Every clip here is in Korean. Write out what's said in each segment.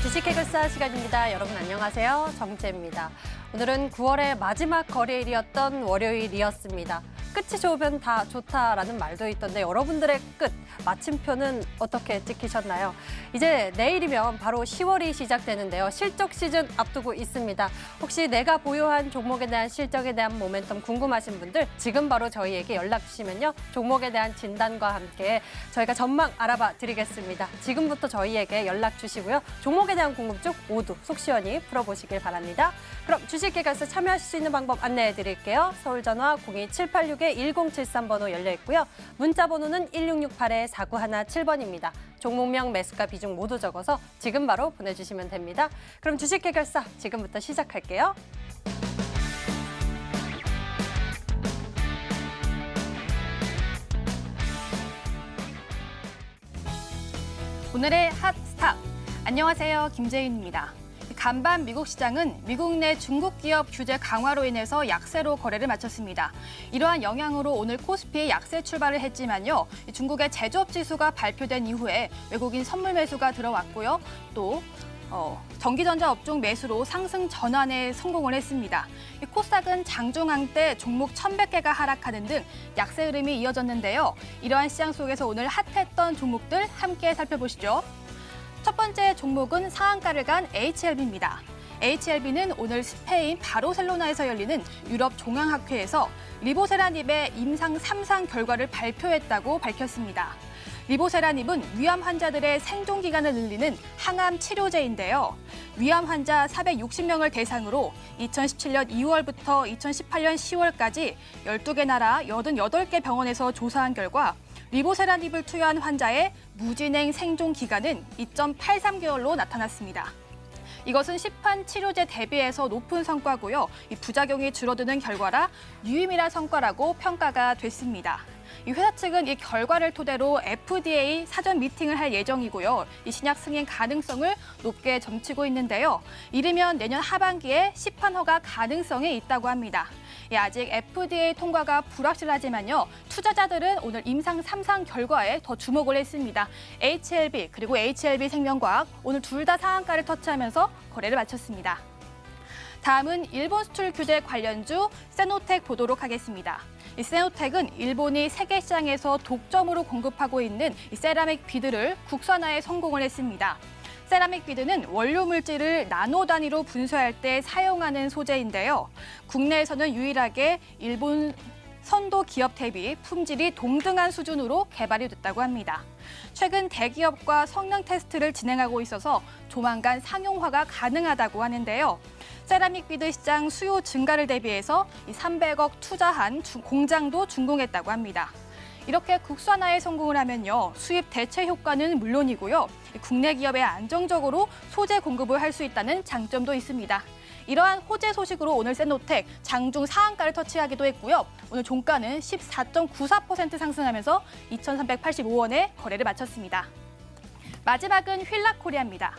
주식해결사 시간입니다. 여러분 안녕하세요. 정재입니다. 오늘은 9월의 마지막 거래일이었던 월요일이었습니다. 끝이 좋으면 다 좋다라는 말도 있던데 여러분들의 끝, 마침표는 어떻게 찍히셨나요? 이제 내일이면 바로 10월이 시작되는데요. 실적 시즌 앞두고 있습니다. 혹시 내가 보유한 종목에 대한 실적에 대한 모멘텀 궁금하신 분들 지금 바로 저희에게 연락 주시면요. 종목에 대한 진단과 함께 저희가 전망 알아봐 드리겠습니다. 지금부터 저희에게 연락 주시고요. 종목에 대한 궁금증 모두 속 시원히 풀어보시길 바랍니다. 그럼 주식해결사 참여하실 수 있는 방법 안내해 드릴게요. 서울 전화 02786-1073번호 열려 있고요. 문자 번호는 1668-4917번입니다. 종목명, 매수가, 비중 모두 적어서 지금 바로 보내주시면 됩니다. 그럼 주식해결사 지금부터 시작할게요. 오늘의 핫스탑. 안녕하세요. 김재윤입니다. 간밤 미국 시장은 미국 내 중국 기업 규제 강화로 인해서 약세로 거래를 마쳤습니다. 이러한 영향으로 오늘 코스피의 약세 출발을 했지만요. 중국의 제조업 지수가 발표된 이후에 외국인 선물 매수가 들어왔고요. 또 전기전자 업종 매수로 상승 전환에 성공을 했습니다. 코스닥은 장중앙 때 종목 1,100개가 하락하는 등 약세 흐름이 이어졌는데요. 이러한 시장 속에서 오늘 핫했던 종목들 함께 살펴보시죠. 첫 번째 종목은 상한가를 간 HLB입니다. HLB는 오늘 스페인 바르셀로나에서 열리는 유럽 종양학회에서 리보세라닙의 임상 3상 결과를 발표했다고 밝혔습니다. 리보세라닙은 위암 환자들의 생존 기간을 늘리는 항암 치료제인데요. 위암 환자 460명을 대상으로 2017년 2월부터 2018년 10월까지 12개 나라 88개 병원에서 조사한 결과 리보세라닙을 투여한 환자의 무진행 생존 기간은 2.83개월로 나타났습니다. 이것은 시판 치료제 대비해서 높은 성과고요. 이 부작용이 줄어드는 결과라 유의미한 성과라고 평가가 됐습니다. 이 회사 측은 이 결과를 토대로 FDA 사전 미팅을 할 예정이고요. 이 신약 승인 가능성을 높게 점치고 있는데요. 이르면 내년 하반기에 시판 허가 가능성이 있다고 합니다. 아직 FDA 통과가 불확실하지만요. 투자자들은 오늘 임상 3상 결과에 더 주목을 했습니다. HLB 그리고 HLB생명과학 오늘 둘 다 상한가를 터치하면서 거래를 마쳤습니다. 다음은 일본 수출 규제 관련주 세노텍 보도록 하겠습니다. 이 세노텍은 일본이 세계 시장에서 독점으로 공급하고 있는 이 세라믹 비드를 국산화에 성공을 했습니다. 세라믹 비드는 원료 물질을 나노 단위로 분쇄할 때 사용하는 소재인데요. 국내에서는 유일하게 일본 선도 기업 대비 품질이 동등한 수준으로 개발이 됐다고 합니다. 최근 대기업과 성능 테스트를 진행하고 있어서 조만간 상용화가 가능하다고 하는데요. 세라믹 비드 시장 수요 증가를 대비해서 300억 투자한 공장도 준공했다고 합니다. 이렇게 국산화에 성공을 하면요. 수입 대체 효과는 물론이고요. 국내 기업에 안정적으로 소재 공급을 할 수 있다는 장점도 있습니다. 이러한 호재 소식으로 오늘 세노텍 장중 상한가를 터치하기도 했고요. 오늘 종가는 14.94% 상승하면서 2,385원에 거래를 마쳤습니다. 마지막은 휠라코리아입니다.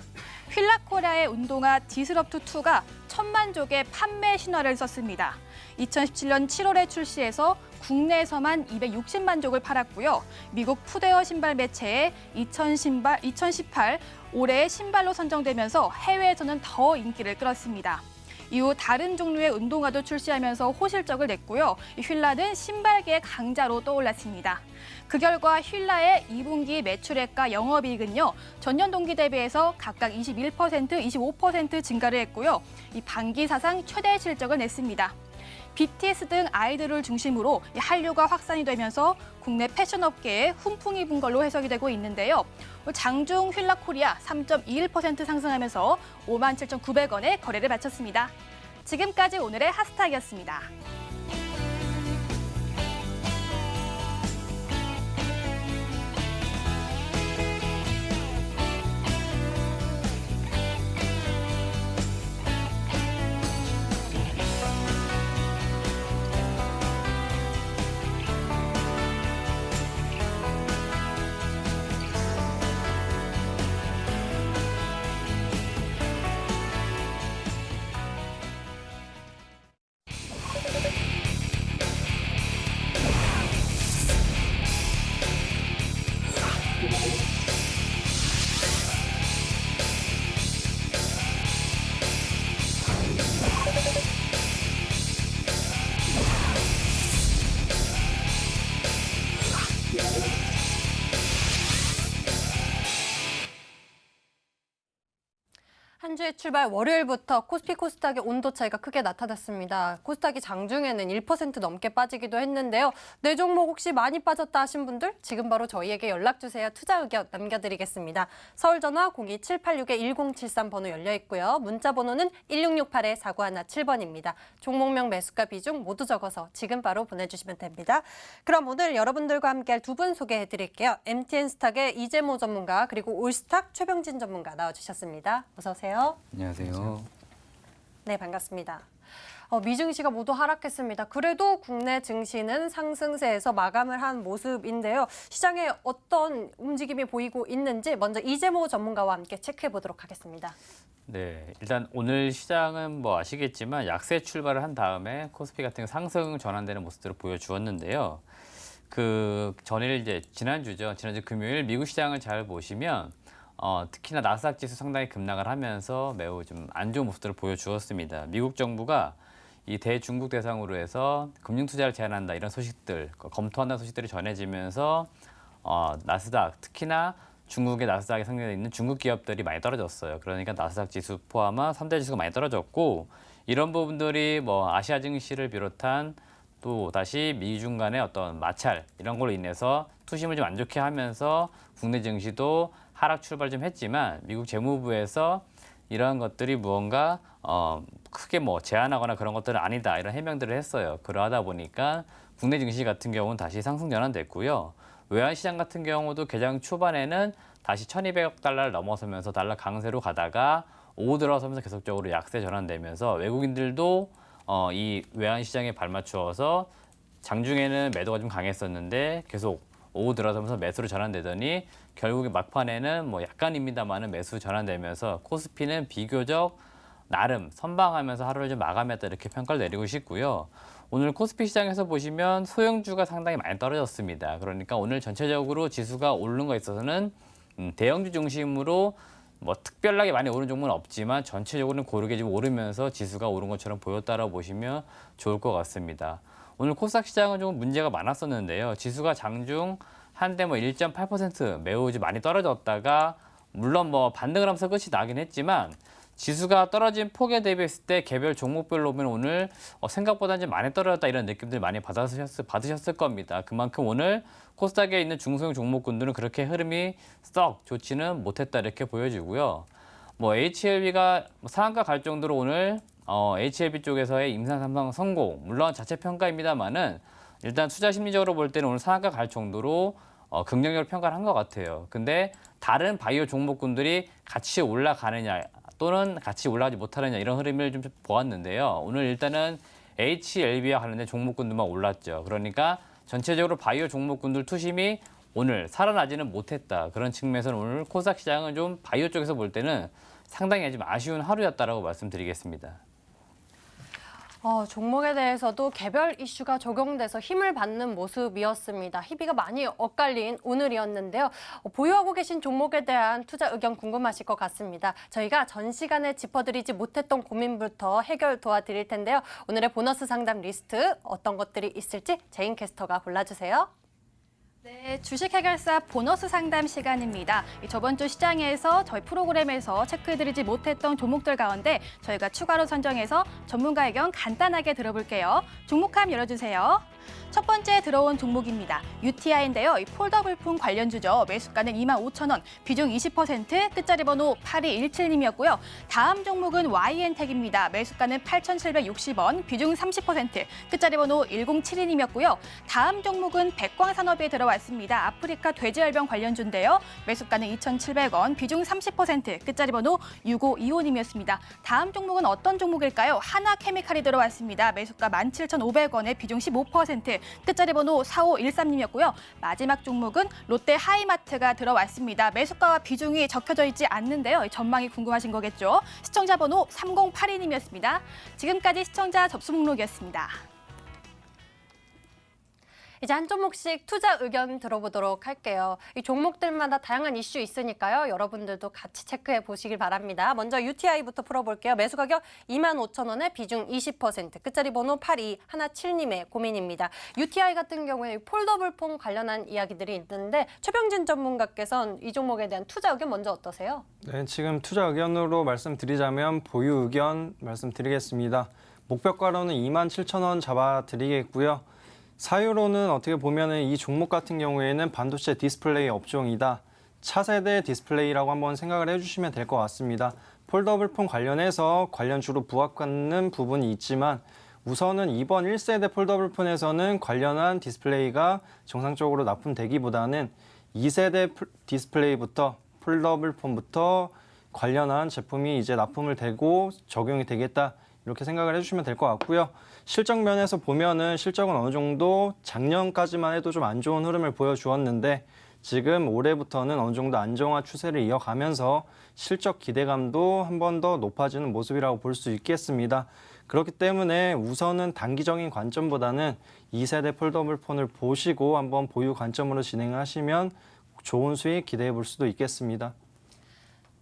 휠라코리아의 운동화 디스럽트2가 1,000만 족의 판매 신화를 썼습니다. 2017년 7월에 출시해서 국내에서만 260만 족을 팔았고요. 미국 푸드웨어 신발 매체에 2018 올해의 신발로 선정되면서 해외에서는 더 인기를 끌었습니다. 이후 다른 종류의 운동화도 출시하면서 호실적을 냈고요. 휠라는 신발계의 강자로 떠올랐습니다. 그 결과 휠라의 2분기 매출액과 영업이익은요. 전년 동기 대비해서 각각 21%, 25% 증가를 했고요. 이 반기 사상 최대 실적을 냈습니다. BTS 등 아이돌을 중심으로 한류가 확산이 되면서 국내 패션 업계에 훈풍이 분 걸로 해석이 되고 있는데요. 장중 휠라코리아 3.21% 상승하면서 57,900원에 거래를 마쳤습니다. 지금까지 오늘의 핫스탁이었습니다. 한 주의 출발 월요일부터 코스피 코스닥의 온도 차이가 크게 나타났습니다. 코스닥이 장중에는 1% 넘게 빠지기도 했는데요. 내 종목 혹시 많이 빠졌다 하신 분들 지금 바로 저희에게 연락 주세요. 투자 의견 남겨드리겠습니다. 서울 전화 02786-1073 번호 열려 있고요. 문자 번호는 1668-4917번입니다. 종목명 매수가 비중 모두 적어서 지금 바로 보내주시면 됩니다. 그럼 오늘 여러분들과 함께할 두 분 소개해드릴게요. MTN스탁의 이재모 전문가 그리고 올스탁 최병진 전문가 나와주셨습니다. 어서 오세요. 안녕하세요. 네, 반갑습니다. 미증시가 모두 하락했습니다. 그래도 국내 증시는 상승세에서 마감을 한 모습인데요. 시장에 어떤 움직임이 보이고 있는지 먼저 이재모 전문가와 함께 체크해 보도록 하겠습니다. 네, 일단 오늘 시장은 뭐 아시겠지만 약세 출발을 한 다음에 코스피 같은 상승 전환되는 모습들을 보여주었는데요. 그 전일 이제 지난주 금요일 미국 시장을 잘 보시면 특히나 나스닥 지수 상당히 급락을 하면서 매우 좀 안 좋은 모습들을 보여주었습니다. 미국 정부가 이 대중국 대상으로 해서 금융 투자를 제한한다 이런 소식들, 검토한다는 소식들이 전해지면서 나스닥 특히나 중국의 나스닥에 상대되어 있는 중국 기업들이 많이 떨어졌어요. 그러니까 나스닥 지수 포함한 3대 지수가 많이 떨어졌고 이런 부분들이 뭐 아시아 증시를 비롯한 또 다시 미중 간의 어떤 마찰 이런 걸로 인해서 투심을 좀 안 좋게 하면서 국내 증시도 하락 출발 좀 했지만 미국 재무부에서 이러한 것들이 무언가 크게 뭐 제한하거나 그런 것들은 아니다 이런 해명들을 했어요. 그러하다 보니까 국내 증시 같은 경우는 다시 상승 전환됐고요. 외환 시장 같은 경우도 개장 초반에는 다시 1,200억 달러를 넘어서면서 달러 강세로 가다가 오후 들어서면서 계속적으로 약세 전환되면서 외국인들도 이 외환 시장에 발맞추어서 장중에는 매도가 좀 강했었는데 계속 오후 들어서면서 매수로 전환되더니 결국에 막판에는 뭐 약간입니다만은 매수 전환되면서 코스피는 비교적 나름 선방하면서 하루를 좀 마감했다 이렇게 평가를 내리고 싶고요. 오늘 코스피 시장에서 보시면 소형주가 상당히 많이 떨어졌습니다. 그러니까 오늘 전체적으로 지수가 오르는 거에 있어서는 대형주 중심으로 뭐 특별하게 많이 오른 종목은 없지만 전체적으로는 고르게 좀 오르면서 지수가 오른 것처럼 보였다라고 보시면 좋을 것 같습니다. 오늘 코스닥 시장은 좀 문제가 많았었는데요. 지수가 장중 한때 뭐 1.8% 매우 많이 떨어졌다가 물론 뭐 반등을 하면서 끝이 나긴 했지만 지수가 떨어진 폭에 대비했을 때 개별 종목별로 보면 오늘 생각보다 좀 많이 떨어졌다 이런 느낌들 많이 받으셨을 겁니다. 그만큼 오늘 코스닥에 있는 중소형 종목군들은 그렇게 흐름이 썩 좋지는 못했다 이렇게 보여지고요. 뭐 HLB가 상한가 갈 정도로 오늘 HLB 쪽에서의 임상 삼성 성공 물론 자체 평가입니다만은 일단 투자 심리적으로 볼 때는 오늘 상한가 갈 정도로 긍정적으로 평가를 한 것 같아요. 근데 다른 바이오 종목군들이 같이 올라가느냐 또는 같이 올라가지 못하느냐 이런 흐름을 좀 보았는데요. 오늘 일단은 HLB와 관련된 종목군들만 올랐죠. 그러니까 전체적으로 바이오 종목군들 투심이 오늘 살아나지는 못했다. 그런 측면에서는 오늘 코스닥 시장은 좀 바이오 쪽에서 볼 때는 상당히 좀 아쉬운 하루였다라고 말씀드리겠습니다. 종목에 대해서도 개별 이슈가 적용돼서 힘을 받는 모습이었습니다. 희비가 많이 엇갈린 오늘이었는데요. 보유하고 계신 종목에 대한 투자 의견 궁금하실 것 같습니다. 저희가 전 시간에 짚어드리지 못했던 고민부터 해결 도와드릴 텐데요. 오늘의 보너스 상담 리스트 어떤 것들이 있을지 제인 캐스터가 골라주세요. 네, 주식 해결사 보너스 상담 시간입니다. 저번 주 시장에서 저희 프로그램에서 체크해드리지 못했던 종목들 가운데 저희가 추가로 선정해서 전문가 의견 간단하게 들어볼게요. 종목함 열어주세요. 첫 번째 들어온 종목입니다. UTI인데요. 이 폴더블품 관련주죠. 매수가는 25,000원, 비중 20%, 끝자리 번호 8217님이었고요. 다음 종목은 YN텍입니다. 매수가는 8,760원, 비중 30%, 끝자리 번호 1072님이었고요. 다음 종목은 백광산업에 들어왔습니다. 아프리카 돼지열병 관련주인데요. 매수가는 2,700원, 비중 30%, 끝자리 번호 6525님이었습니다. 다음 종목은 어떤 종목일까요? 하나케미칼이 들어왔습니다. 매수가 17,500원에 비중 15%, 끝자리 번호 4513님이었고요. 마지막 종목은 롯데 하이마트가 들어왔습니다. 매수가와 비중이 적혀져 있지 않는데요. 전망이 궁금하신 거겠죠? 시청자 번호 3082님이었습니다. 지금까지 시청자 접수 목록이었습니다. 이제 한 종목씩 투자 의견 들어보도록 할게요. 이 종목들마다 다양한 이슈 있으니까요. 여러분들도 같이 체크해 보시길 바랍니다. 먼저 UTI부터 풀어볼게요. 매수 가격 25,000원에 비중 20%, 끝자리 번호 8217님의 고민입니다. UTI 같은 경우에 폴더블 폰 관련한 이야기들이 있는데 최병진 전문가께서는 이 종목에 대한 투자 의견 먼저 어떠세요? 네, 지금 투자 의견으로 말씀드리자면 보유 의견 말씀드리겠습니다. 목표가로는 27,000원 잡아드리겠고요. 사유로는 어떻게 보면은 이 종목 같은 경우에는 반도체 디스플레이 업종이다. 차세대 디스플레이라고 한번 생각을 해주시면 될 것 같습니다. 폴더블 폰 관련해서 관련주로 부합하는 부분이 있지만 우선은 이번 1세대 폴더블 폰에서는 관련한 디스플레이가 정상적으로 납품되기보다는 2세대 디스플레이부터 폴더블 폰부터 관련한 제품이 이제 납품을 되고 적용이 되겠다. 이렇게 생각을 해주시면 될 것 같고요. 실적 면에서 보면은 실적은 어느 정도 작년까지만 해도 좀 안 좋은 흐름을 보여주었는데 지금 올해부터는 어느 정도 안정화 추세를 이어가면서 실적 기대감도 한 번 더 높아지는 모습이라고 볼 수 있겠습니다. 그렇기 때문에 우선은 단기적인 관점보다는 2세대 폴더블 폰을 보시고 한번 보유 관점으로 진행하시면 좋은 수익 기대해 볼 수도 있겠습니다.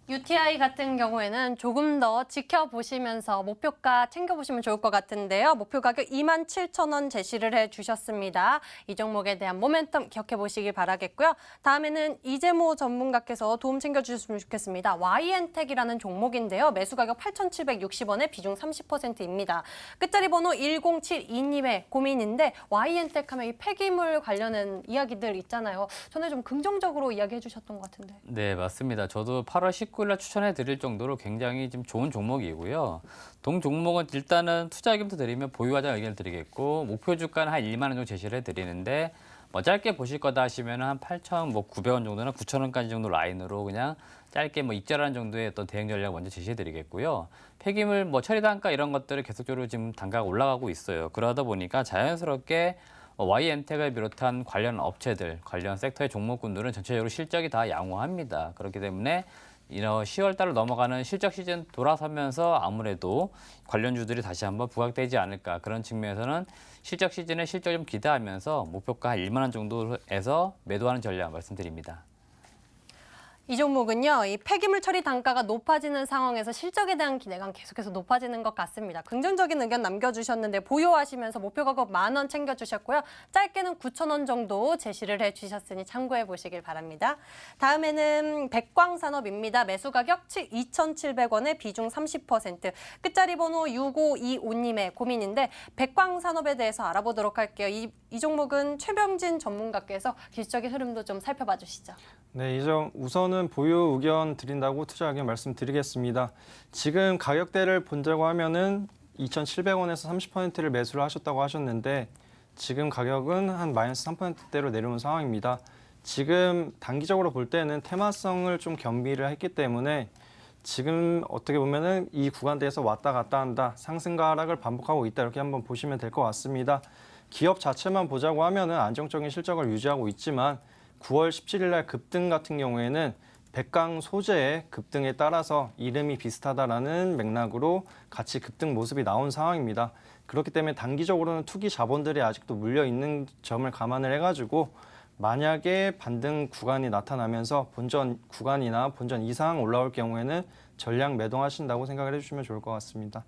UTI 같은 경우에는 조금 더 지켜보시면서 목표가 챙겨보시면 좋을 것 같은데요. 목표 가격 27,000원 제시를 해주셨습니다. 이 종목에 대한 모멘텀 기억해 보시길 바라겠고요. 다음에는 이재모 전문가께서 도움 챙겨주셨으면 좋겠습니다. YN텍이라는 종목인데요. 매수 가격 8,760원에 비중 30%입니다. 끝자리 번호 1072님의 고민인데 YN텍 하면 이 폐기물 관련한 이야기들 있잖아요. 전에 좀 긍정적으로 이야기해 주셨던 것 같은데. 네, 맞습니다. 저도 8월 19일 날 추천해 드릴 정도로 굉장히 좀 좋은 종목이고요. 동 종목은 일단은 투자 의견부터 드리면 보유하자 의견을 드리겠고 목표 주가는 한 1만 원 정도 제시를 해 드리는데 뭐 짧게 보실 거다 하시면 한 8,900원 정도나 9,000원까지 정도 라인으로 그냥 짧게 뭐 익절하는 정도의 어떤 대응 전략 먼저 제시해 드리겠고요. 폐기물 뭐 처리 단가 이런 것들을 계속적으로 지금 단가가 올라가고 있어요. 그러다 보니까 자연스럽게 YN텍을 비롯한 관련 업체들, 관련 섹터의 종목군들은 전체적으로 실적이 다 양호합니다. 그렇기 때문에 10월 달로 넘어가는 실적 시즌 돌아서면서 아무래도 관련주들이 다시 한번 부각되지 않을까 그런 측면에서는 실적 시즌에 실적 좀 기대하면서 목표가 한 1만 원 정도에서 매도하는 전략 말씀드립니다. 이 종목은요, 이 폐기물 처리 단가가 높아지는 상황에서 실적에 대한 기대감 계속해서 높아지는 것 같습니다. 긍정적인 의견 남겨주셨는데 보유하시면서 목표 가격 10,000원 챙겨주셨고요. 짧게는 9,000원 정도 제시를 해주셨으니 참고해 보시길 바랍니다. 다음에는 백광산업입니다. 매수 가격 2,700원에 비중 30%, 끝자리 번호 6525님의 고민인데 백광산업에 대해서 알아보도록 할게요. 이 종목은 최병진 전문가께서 기술적인 흐름도 좀 살펴봐 주시죠. 네, 우선은 보유 의견 드린다고 투자 의견 말씀드리겠습니다. 지금 가격대를 본다고 하면은 2,700원에서 30%를 매수를 하셨다고 하셨는데 지금 가격은 한 마이너스 3%대로 내려온 상황입니다. 지금 단기적으로 볼 때는 테마성을 좀 겸비를 했기 때문에 지금 어떻게 보면은 이 구간대에서 왔다 갔다 한다, 상승과 하락을 반복하고 있다 이렇게 한번 보시면 될 것 같습니다. 기업 자체만 보자고 하면은 안정적인 실적을 유지하고 있지만 9월 17일 날 급등 같은 경우에는 백강 소재의 급등에 따라서 이름이 비슷하다라는 맥락으로 같이 급등 모습이 나온 상황입니다. 그렇기 때문에 단기적으로는 투기 자본들이 아직도 물려 있는 점을 감안을 해가지고 만약에 반등 구간이 나타나면서 본전 구간이나 본전 이상 올라올 경우에는 전량 매도하신다고 생각을 해주시면 좋을 것 같습니다.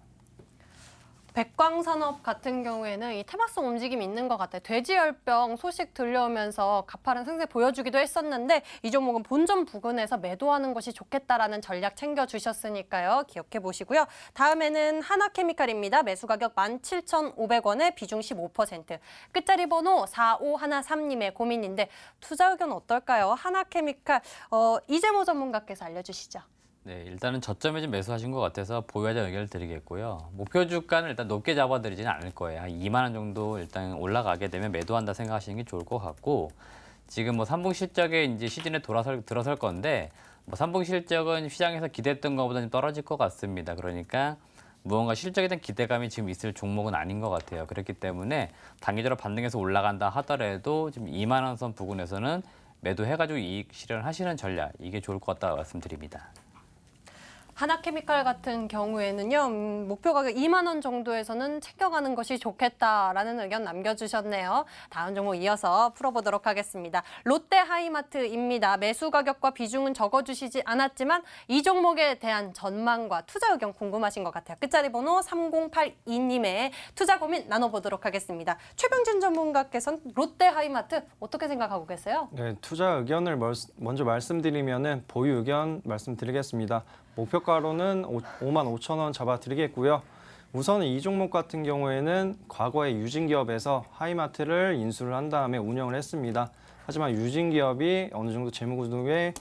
백광산업 같은 경우에는 이 테마성 움직임이 있는 것 같아요. 돼지열병 소식 들려오면서 가파른 상세 보여주기도 했었는데 이 종목은 본전 부근에서 매도하는 것이 좋겠다라는 전략 챙겨주셨으니까요. 기억해 보시고요. 다음에는 하나케미칼입니다. 매수 가격 17,500원에 비중 15%, 끝자리 번호 4513님의 고민인데 투자 의견 어떨까요? 하나케미칼 이재모 전문가께서 알려주시죠. 네, 일단은 저점에 좀 매수하신 것 같아서 보유하자 의견을 드리겠고요. 목표 주가는 일단 높게 잡아드리지는 않을 거예요. 한 2만 원 정도 일단 올라가게 되면 매도한다 생각하시는 게 좋을 것 같고 지금 뭐 3분 실적에 이제 시즌에 들어설 건데 뭐 3분 실적은 시장에서 기대했던 것보다 좀 떨어질 것 같습니다. 그러니까 무언가 실적에 대한 기대감이 지금 있을 종목은 아닌 것 같아요. 그렇기 때문에 단기적으로 반등해서 올라간다 하더라도 지금 2만 원 선 부근에서는 매도해가지고 이익 실현하시는 전략 이게 좋을 것 같다고 말씀드립니다. 하나케미칼 같은 경우에는요, 목표 가격 2만 원 정도에서는 챙겨가는 것이 좋겠다라는 의견 남겨주셨네요. 다음 종목 이어서 풀어보도록 하겠습니다. 롯데 하이마트입니다. 매수 가격과 비중은 적어주시지 않았지만 이 종목에 대한 전망과 투자 의견 궁금하신 것 같아요. 끝자리 번호 3082님의 투자 고민 나눠보도록 하겠습니다. 최병진 전문가께서는 롯데 하이마트 어떻게 생각하고 계세요? 네, 투자 의견을 먼저 말씀드리면은 보유 의견 말씀드리겠습니다. 목표가로는 5만 5천 원 잡아드리겠고요. 우선 이 종목 같은 경우에는 과거에 유진기업에서 하이마트를 인수를 한 다음에 운영을 했습니다. 하지만 유진기업이 어느 정도 재무구조에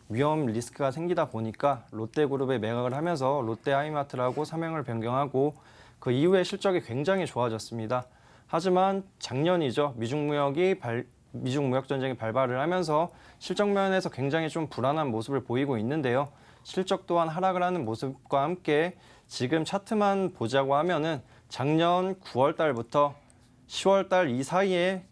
위험 리스크가 생기다 보니까 롯데그룹에 매각을 하면서 롯데 하이마트라고 사명을 변경하고 그 이후에 실적이 굉장히 좋아졌습니다. 하지만 작년이죠. 미중 무역 전쟁이 발발을 하면서 실적 면에서 굉장히 좀 불안한 모습을 보이고 있는데요. 실적 또한 하락을 하는 모습과 함께 지금 차트만 보자고 하면은 작년 9월 달부터 10월 달 이 사이에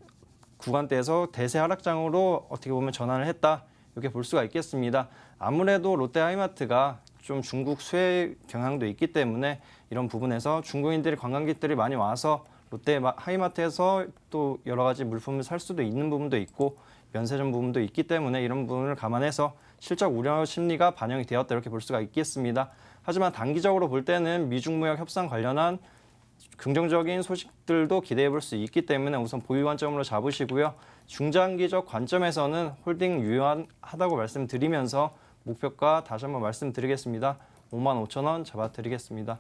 구간대에서 대세 하락장으로 어떻게 보면 전환을 했다. 이렇게 볼 수가 있겠습니다. 아무래도 롯데 하이마트가 좀 중국 수혜 경향도 있기 때문에 이런 부분에서 중국인들이 관광객들이 많이 와서 롯데 하이마트에서 또 여러 가지 물품을 살 수도 있는 부분도 있고 면세점 부분도 있기 때문에 이런 부분을 감안해서 실적 우려 심리가 반영이 되었다 이렇게 볼 수가 있겠습니다. 하지만 단기적으로 볼 때는 미중 무역 협상 관련한 긍정적인 소식들도 기대해 볼 수 있기 때문에 우선 보유 관점으로 잡으시고요. 중장기적 관점에서는 홀딩 유효하다고 말씀드리면서 목표가 다시 한번 말씀드리겠습니다. 5만 5천 원 잡아드리겠습니다.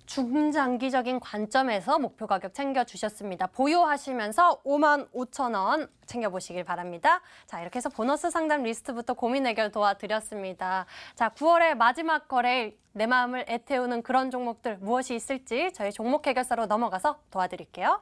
중장기적인 관점에서 목표 가격 챙겨주셨습니다. 보유하시면서 5만 5천 원 챙겨보시길 바랍니다. 자, 이렇게 해서 보너스 상담 리스트부터 고민 해결 도와드렸습니다. 자, 9월의 마지막 거래일 내 마음을 애태우는 그런 종목들 무엇이 있을지 저희 종목 해결사로 넘어가서 도와드릴게요.